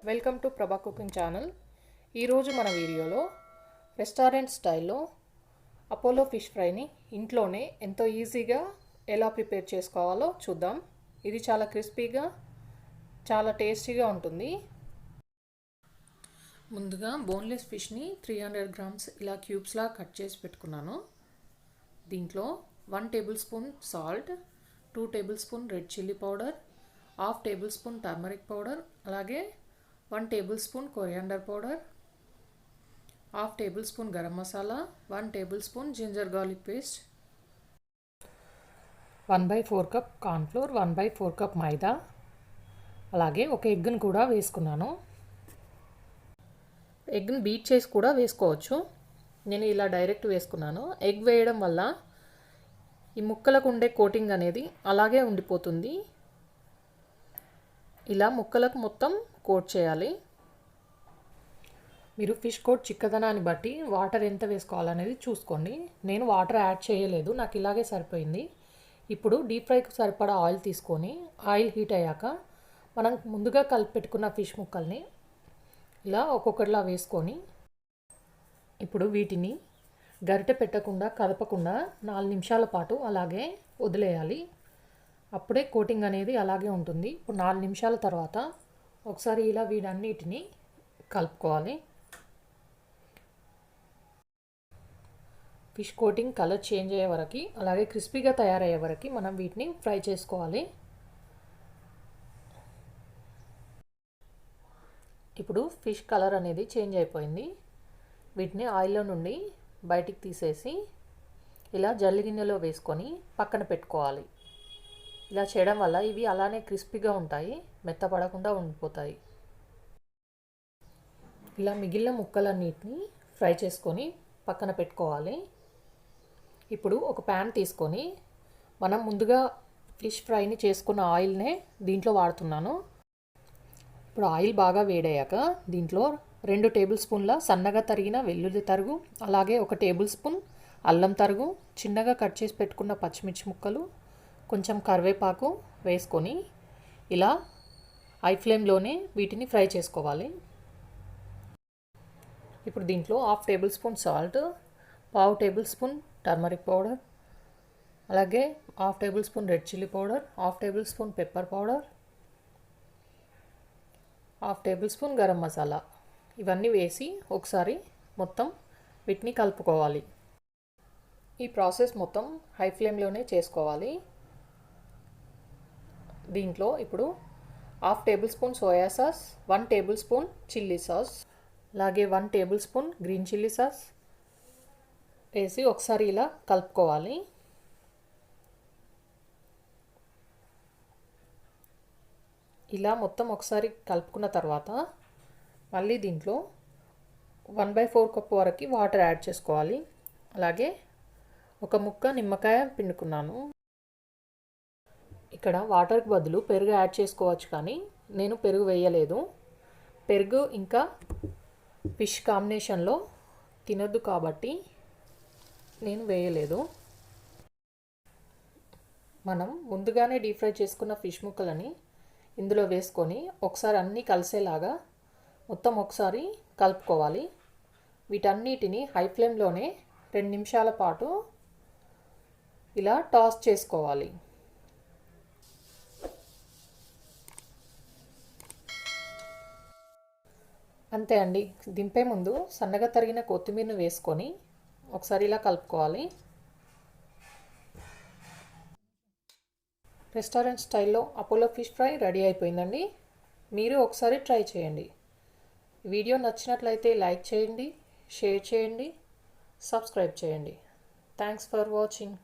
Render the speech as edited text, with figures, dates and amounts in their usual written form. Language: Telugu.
వెల్కమ్ టు ప్రభా కుకింగ్ ఛానల్. ఈరోజు మన వీడియోలో రెస్టారెంట్ స్టైల్లో అపోలో ఫిష్ ఫ్రైని ఇంట్లోనే ఎంతో ఈజీగా ఎలా ప్రిపేర్ చేసుకోవాలో చూద్దాం. ఇది చాలా క్రిస్పీగా చాలా టేస్టీగా ఉంటుంది. ముందుగా బోన్లెస్ ఫిష్ని 300 గ్రామ్స్ ఇలా క్యూబ్స్లా కట్ చేసి పెట్టుకున్నాను. దీంట్లో 1 tablespoon salt, 2 tablespoon red chilli powder, 1/2 tablespoon turmeric powder, అలాగే 1 tablespoon coriander powder, 1/2 tablespoon garam masala, 1 tablespoon ginger garlic paste, 1/4 cup cornflour, 1/4 cup maida, అలాగే ఒక ఎగ్ని కూడా వేసుకున్నాను. ఎగ్ని బీట్ చేసి కూడా వేసుకోవచ్చు. నేను ఇలా డైరెక్ట్ వేసుకున్నాను. ఎగ్ వేయడం వల్ల ఈ ముక్కలకు ఉండే కోటింగ్ అనేది అలాగే ఉండిపోతుంది. ఇలా ముక్కలకు మొత్తం కోట్ చేయాలి. మీరు ఫిష్ కోట్ చిక్కదనాన్ని బట్టి వాటర్ ఎంత వేసుకోవాలనేది చూసుకోండి. నేను వాటర్ యాడ్ చేయలేదు, నాకు ఇలాగే సరిపోయింది. ఇప్పుడు డీప్ ఫ్రైకి సరిపడా ఆయిల్ తీసుకొని ఆయిల్ హీట్ అయ్యాక మనం ముందుగా కలిపి పెట్టుకున్న ఫిష్ ముక్కల్ని ఇలా ఒక్కొక్కటిలా వేసుకొని ఇప్పుడు వీటిని గరిటె పెట్టకుండా కదపకుండా 4 నిమిషాల పాటు అలాగే వదిలేయాలి. అప్పుడే కోటింగ్ అనేది అలాగే ఉంటుంది. ఇప్పుడు 4 నిమిషాల తర్వాత ఒకసారి ఇలా వీటన్నిటిని కలుపుకోవాలి. ఫిష్ కోటింగ్ కలర్ చేంజ్ అయ్యే వరకు అలాగే క్రిస్పీగా తయారయ్యే వరకు మనం వీటిని ఫ్రై చేసుకోవాలి. ఇప్పుడు ఫిష్ కలర్ అనేది చేంజ్ అయిపోయింది. వీటిని ఆయిల్లో నుండి బయటికి తీసేసి ఇలా జల్లి గిన్నెలో వేసుకొని పక్కన పెట్టుకోవాలి. ఇలా చేయడం వల్ల ఇవి అలానే క్రిస్పీగా ఉంటాయి, మెత్తపడకుండా ఉండిపోతాయి. ఇలా మిగిలిన ముక్కలన్నిటిని ఫ్రై చేసుకొని పక్కన పెట్టుకోవాలి. ఇప్పుడు ఒక ప్యాన్ తీసుకొని మనం ముందుగా ఫిష్ ఫ్రైని చేసుకున్న ఆయిల్నే దీంట్లో వాడుతున్నాను. ఇప్పుడు ఆయిల్ బాగా వేడయ్యాక దీంట్లో 2 టేబుల్ స్పూన్ల సన్నగా తరిగిన వెల్లుల్లి తరుగు, అలాగే 1 టేబుల్ స్పూన్ అల్లం తరుగు, చిన్నగా కట్ చేసి పెట్టుకున్న పచ్చిమిర్చి ముక్కలు, కొంచెం కరివేపాకు వేసుకొని ఇలా హై ఫ్లేమ్లోనే వీటిని ఫ్రై చేసుకోవాలి. ఇప్పుడు దీంట్లో 1/2 tablespoon salt, 1/2 tablespoon turmeric powder, అలాగే 1/2 tablespoon red chilli powder, 1/2 table spoon pepper powder, 1/2 tablespoon garam masala ఇవన్నీ వేసి ఒకసారి మొత్తం వీటిని కలుపుకోవాలి. ఈ ప్రాసెస్ మొత్తం హై ఫ్లేమ్లోనే చేసుకోవాలి. దీంట్లో ఇప్పుడు 1/2 table spoon soya sauce, 1 table spoon chilli sauce, అలాగే 1 table spoon green chilli sauce వేసి ఒకసారి ఇలా కలుపుకోవాలి. ఇలా మొత్తం ఒకసారి కలుపుకున్న తర్వాత మళ్ళీ దీంట్లో 1/4 కప్ వరకు వాటర్ యాడ్ చేసుకోవాలి. అలాగే ఒక ముక్క నిమ్మకాయ పిండుకున్నాను. ఇక్కడ వాటర్కి బదులు పెరుగు యాడ్ చేసుకోవచ్చు, కానీ నేను పెరుగు వేయలేదు. పెరుగు ఇంకా ఫిష్ కాంబినేషన్లో తినొద్దు కాబట్టి నేను వేయలేదు. మనం ముందుగానే డీప్ ఫ్రై చేసుకున్న ఫిష్ ముక్కలని ఇందులో వేసుకొని ఒకసారి అన్నీ కలిసేలాగా మొత్తం ఒకసారి కలుపుకోవాలి. వీటన్నిటిని హై ఫ్లేమ్లోనే 2 నిమిషాల పాటు ఇలా టాస్ చేసుకోవాలి. అంతే అండి. దింపే ముందు సన్నగా తరిగిన కొత్తిమీరను వేసుకొని ఒకసారి ఇలా కలుపుకోవాలి. రెస్టారెంట్ స్టైల్లో అపోలో ఫిష్ ఫ్రై రెడీ అయిపోయిందండి. మీరు ఒకసారి ట్రై చేయండి. వీడియో నచ్చినట్లయితే లైక్ చేయండి, షేర్ చేయండి, సబ్స్క్రైబ్ చేయండి. Thanks for watching.